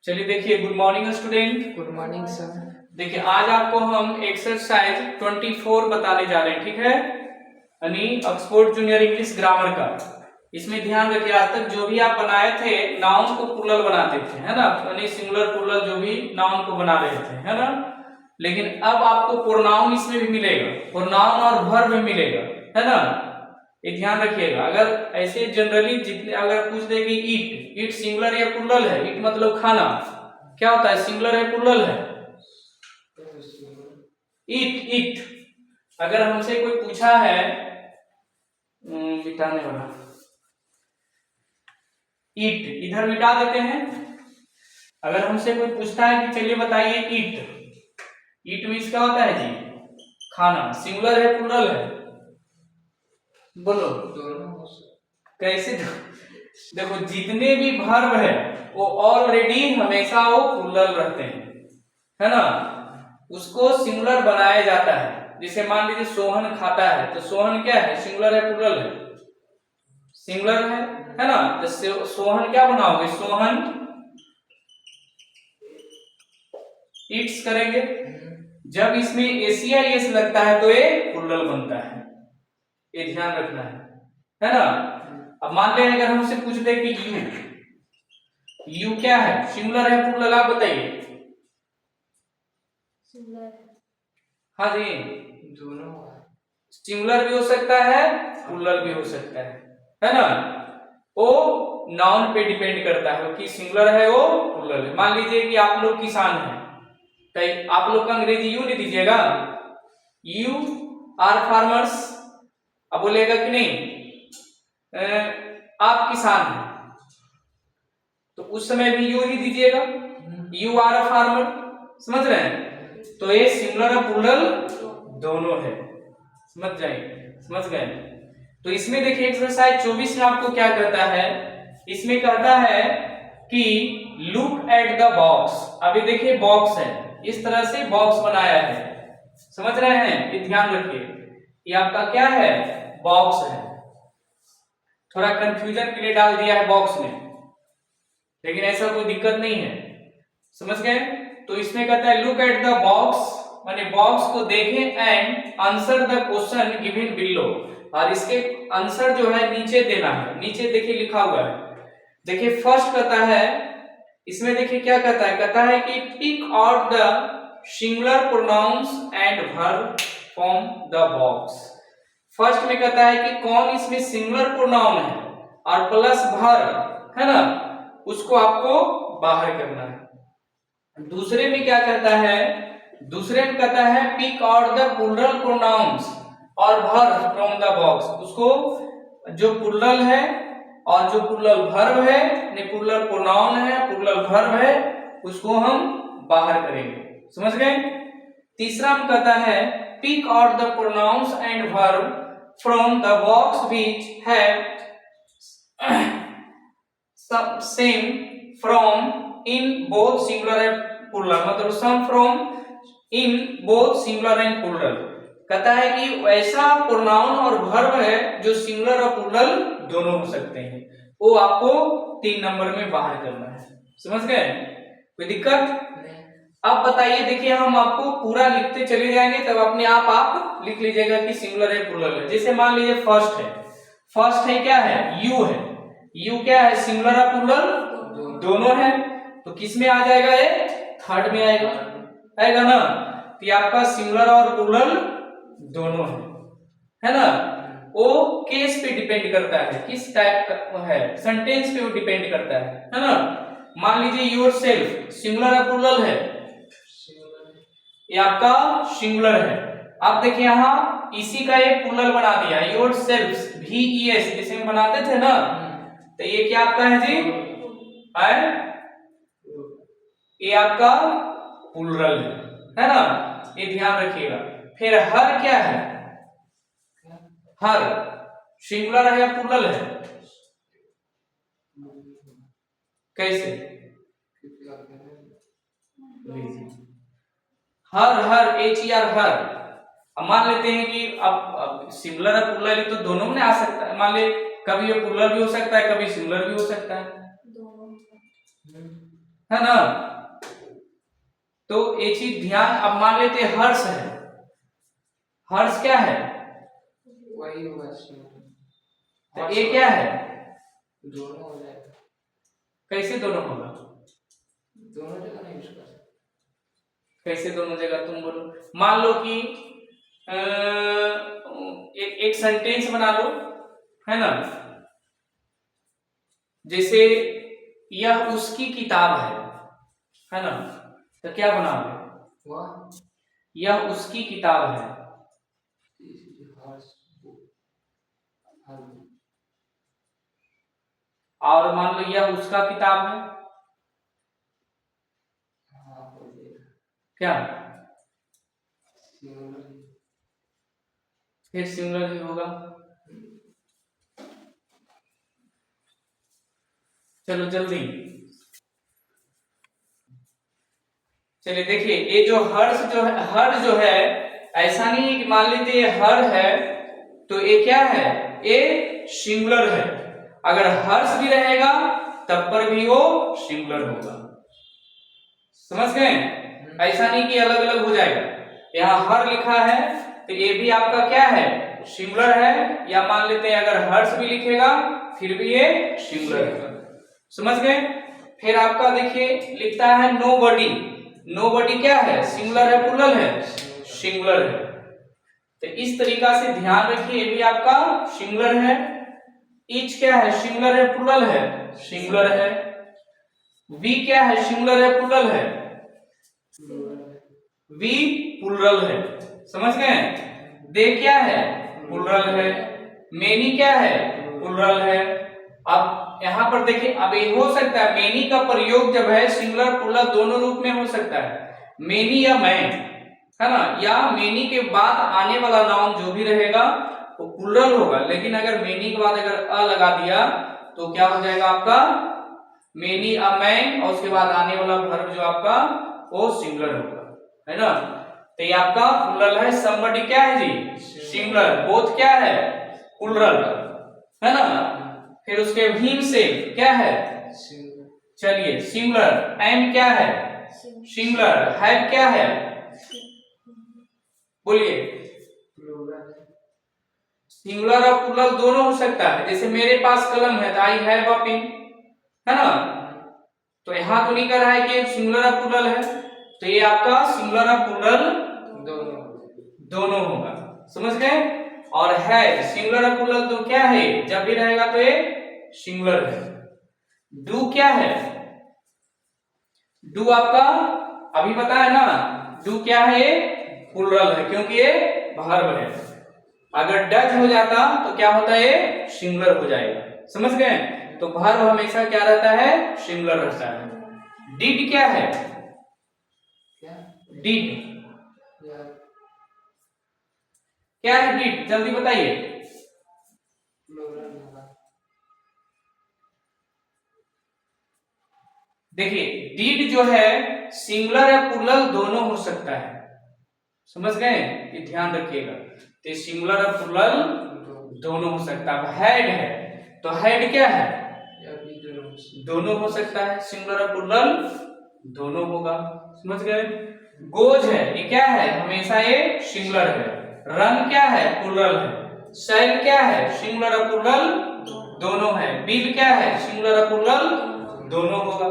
चलिए देखिए, good morning student. Good morning sir. देखिए आज आपको हम एक्सरसाइज 24 बताने जा रहे हैं, ठीक है, यानी ऑक्सफोर्ड जूनियर इंग्लिश ग्रामर का। इसमें ध्यान रखिए, आज तक जो भी आप बनाए थे नाउन को प्लूरल बनाते थे, है ना, यानी सिंगुलर प्लूरल जो भी नाउन को बना रहे थे, है ना। लेकिन अब आपको प्रोनाउन इसमें भी मिलेगा, प्रोनाउन और वर्ब भी मिलेगा, है ना। ये ध्यान रखिएगा। अगर ऐसे जनरली जितने अगर पूछ दे कि ईट सिंगुलर या प्लूरल है, ईट मतलब खाना, क्या होता है, सिंगुलर है प्लूरल है? ईट। अगर हमसे कोई पूछा है मिटाने वाला, ईट इधर मिटा देते हैं। अगर हमसे कोई पूछता है कि चलिए बताइए ईट मीन्स क्या होता है जी? खाना। सिंगुलर है प्लूरल है? बोलो कैसे? देखो, जितने भी वर्ब है वो ऑलरेडी हमेशा वो प्लूरल रहते हैं, है ना। उसको सिंगुलर बनाया जाता है। जैसे मान लीजिए सोहन खाता है, तो सोहन क्या है, सिंगुलर है प्लूरल है? सिंगुलर है ना। तो सोहन क्या बनाओगे, सोहन ईट्स करेंगे। जब इसमें एशिया एस लगता है तो ये प्लूरल बनता है, ये ध्यान रखना है ना। अब मान लें अगर हमसे पूछ दे कि यू क्या है, सिंगुलर है प्लूरल, आप बताइए। हाँ जी, दोनों सिंगुलर भी हो सकता है प्लूरल भी हो सकता है ना। वो नाउन पे डिपेंड करता है कि सिंगुलर है वो प्लूरल है। मान लीजिए कि आप लोग किसान हैं, तो आप लोग का अंग्रेजी यू नहीं दीजिएगा, यू आर फार्मर्स। अब बोलेगा कि नहीं आप किसान हैं, तो उस समय भी यू ही दीजिएगा, यू आर अ फार्मर। समझ रहे हैं? तो ये सिंगुलर और प्लूरल दोनों है, समझ गए। तो इसमें देखिए एक्सरसाइज 24 में आपको क्या कहता है, इसमें कहता है कि लुक एट द बॉक्स। अभी देखिए बॉक्स है, इस तरह से बॉक्स बनाया है, समझ रहे हैं? ये ध्यान रखिए, ये आपका क्या है, बॉक्स है। थोड़ा कंफ्यूजन के लिए डाल दिया है बॉक्स में, लेकिन ऐसा कोई दिक्कत नहीं है, समझ गए। तो इसमें कहता है लुक एट द बॉक्स, माने बॉक्स को देखें and answer the question given below. और इसके आंसर जो है नीचे देना है। नीचे देखिए लिखा हुआ है, देखिए फर्स्ट कहता है, इसमें देखिए क्या कहता है कि pick out the singular pronouns and verb from the box. First में कहता है कि कौन इसमें सिंगुलर प्रोनाउन है और प्लस वर्ब, है ना, उसको आपको बाहर करना है। दूसरे में क्या कहता है, दूसरे में कहता है pick out the plural pronouns और वर्ब फ्रॉम द बॉक्स। उसको जो प्लूरल है और जो प्लूरल वर्ब है, ने प्लूरल प्रोनाउन है, प्लूरल वर्ब है, उसको हम बाहर करेंगे, समझ गए। तीसरा में कहता है pick out the pronouns and verb from the box which have same form in both singular and plural, मतलब same form in both singular and plural. कहता है कि वैसा प्रोनाउन और वर्ब है जो सिंगुलर और प्लूरल दोनों हो सकते हैं, वो आपको 3 नंबर में बाहर करना है, समझ गए? कोई दिक्कत? अब बताइए, देखिए हम आपको पूरा लिखते चले जाएंगे, तब अपने आप लिख लीजिएगा कि सिंगुलर है प्लूरल है। जैसे मान लीजिए फर्स्ट है क्या है, यू है। यू क्या है, सिंगुलर और प्लूरल दोनों है, तो किस में आ जाएगा, ये थर्ड में आएगा ना। तो ये आपका सिंगुलर और प्लूरल दोनों है ना। वो केस पे डिपेंड करता है, किस टाइप का है, सेंटेंस पे वो डिपेंड करता है ना। मान लीजिए योरसेल्फ सिंगुलर और प्लूरल है, ये आपका सिंगुलर है। आप देखिए यहाँ इसी का ये प्लूरल बना दिया, योरसेल्फ्स, VES जैसे हम बनाते थे ना, तो ये क्या आपका है जी, ये आपका प्लूरल है ना, ये ध्यान रखिएगा। फिर हर क्या है, हर सिंगुलर है या प्लूरल है? कैसे? हर HER हर। अब मान लेते हैं कि अब सिंगुलर और प्लूरल तो दोनों में आ सकता है। मान ले कभी ये प्लूरल भी हो सकता है, कभी सिंगुलर भी हो सकता है, है ना। तो ये चीज ध्यान, अब मान लेते हैं हर्ष है, हर्ष क्या है, वही होगा, तो ये क्या है, दोनों हो जाएगा। कैसे दोनों होगा, दोनों जगह नहीं यूज कर सकते। कैसे दोनों जगह, तुम बोलो। मान लो कि एक सेंटेंस बना लो, है ना, जैसे यह उसकी किताब है ना, तो क्या बनाओगे, वह यह उसकी किताब है, और मान लो यह उसका किताब है, क्या, फिर सिमिलर ही होगा। चलो जल्दी, चलिए देखिए, ये जो हर्ष जो है, हर जो है, ऐसा नहीं है कि मान लीजिए ये हर है तो ये क्या है, ये सिंगुलर है, अगर हर्ष भी रहेगा तब पर भी वो सिंगुलर होगा, समझ गए। ऐसा नहीं कि अलग अलग हो जाएगा, यहाँ हर लिखा है तो ये भी आपका क्या है, सिंगुलर है, या मान लेते हैं अगर हर्ष भी लिखेगा फिर भी ये सिंगुलर है, समझ गए। फिर आपका देखिए लिखता है नो बॉडी, नो बॉडी क्या है, सिंगुलर है प्लूरल है, सिंगुलर है। तो इस तरीका से ध्यान रखिए, ये भी आपका सिंगुलर है। ईच क्या है, सिंगुलर है प्लूरल है, सिंगुलर है। वी क्या है, सिंगुलर है प्लूरल है, वी प्लूरल है, समझ गए। दे क्या है, प्लूरल है। मेनी क्या है, प्लूरल है। अब यहाँ पर देखिए, अब ये हो सकता है मेनी का प्रयोग जब है सिंगुलर प्लूरल दोनों रूप में हो सकता है, मेनी या मैं, है ना, या मेनी के बाद आने वाला नाउन जो भी रहेगा वो प्लूरल होगा, लेकिन अगर मेनी के बाद अगर अ लगा दिया तो क्या हो जाएगा आपका, मेनी अ मैन, और उसके बाद आने वाला वर्ब जो आपका वो सिंगुलर होगा, है ना। तो ये आपका प्लूरल है। somebody क्या है जी, सिंगुलर। बोथ क्या है, प्लूरल, है ना। फिर उसके हिम से क्या है, चलिए सिंगुलर। एम क्या है, सिंगुलर। हैव क्या है, बोलिए। सिंगुलर और प्लूरल दोनों हो सकता है, जैसे मेरे पास कलम है तो आई हैव अ पेन, है ना। तो यहां तो नहीं कर रहा है कि सिंगुलर और प्लूरल है, तो ये आपका सिंगुलर और प्लूरल दोनों होगा, समझ गए। और है सिंगुलर और प्लूरल तो क्या है, जब भी रहेगा तो ये सिंगुलर है। डू क्या है, डू आपका अभी बताया ना, डू क्या है, ये प्लूरल है क्योंकि ये वर्ब है। अगर डज हो जाता तो क्या होता है, ये सिंगुलर हो जाएगा, समझ गए। तो वर्ब हमेशा क्या रहता है, सिंगुलर रहता है। डिड क्या है, डिड क्या है, डिड जल्दी बताइए। देखिए डिड जो है सिंगुलर या प्लूरल दोनों हो सकता है, समझ गए, ये ध्यान रखिएगा। तो सिंगुलर और प्लूरल दोनों हो सकता है। हेड है तो हेड क्या है, दोनों हो सकता है, सिंगुलर और प्लूरल दोनों होगा, समझ गए। गोज है, ये क्या है, हमेशा ये सिंगुलर है। रन क्या है, प्लूरल है। सेल क्या है, सिंगुलर और प्लूरल दोनों है। बिल क्या है, सिंगुलर और प्लूरल दोनों होगा।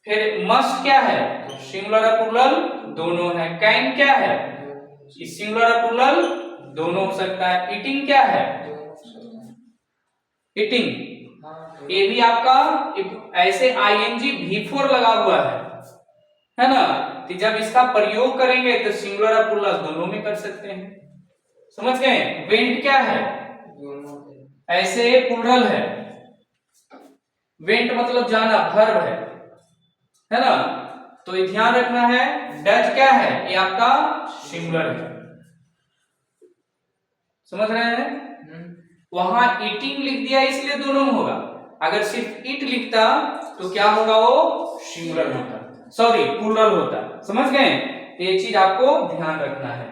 फिर मस्ट क्या है, सिंगुलर और प्लूरल दोनों है। कैन क्या है, सिंगुलर और प्लूरल दोनों हो सकता है। ईटिंग क्या है, ईटिंग, ये भी आपका ऐसे आईएनजी V4 लगा हुआ है ना। तो जब इसका प्रयोग करेंगे तो सिंगुलर और प्लूरल दोनों में कर सकते हैं, समझ गए। वेंट क्या है, ऐसे प्लूरल है, वेंट मतलब जाना, वर्ब है ना। तो ये ध्यान रखना है। डज क्या है, ये आपका सिंगुलर है, समझ रहे हैं। वहां ईटिंग लिख दिया इसलिए दोनों में होगा, अगर सिर्फ ईट लिखता तो क्या होगा, वो सिंगुलर होता, सॉरी प्लूरल होता, समझ गए। तो ये चीज आपको ध्यान रखना है।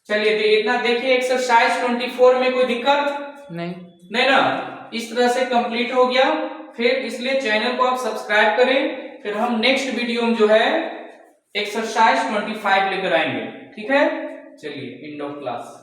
चलिए तो इतना देखिए एक्सरसाइज 24 में कोई दिक्कत नहीं। नहीं ना, इस तरह से कंप्लीट हो गया। फिर इसलिए चैनल को आप सब्सक्राइब करें, फिर हम नेक्स्ट वीडियो में जो है एक्सरसाइज 25 लेकर आएंगे। ठीक है, चलिए एंड ऑफ क्लास।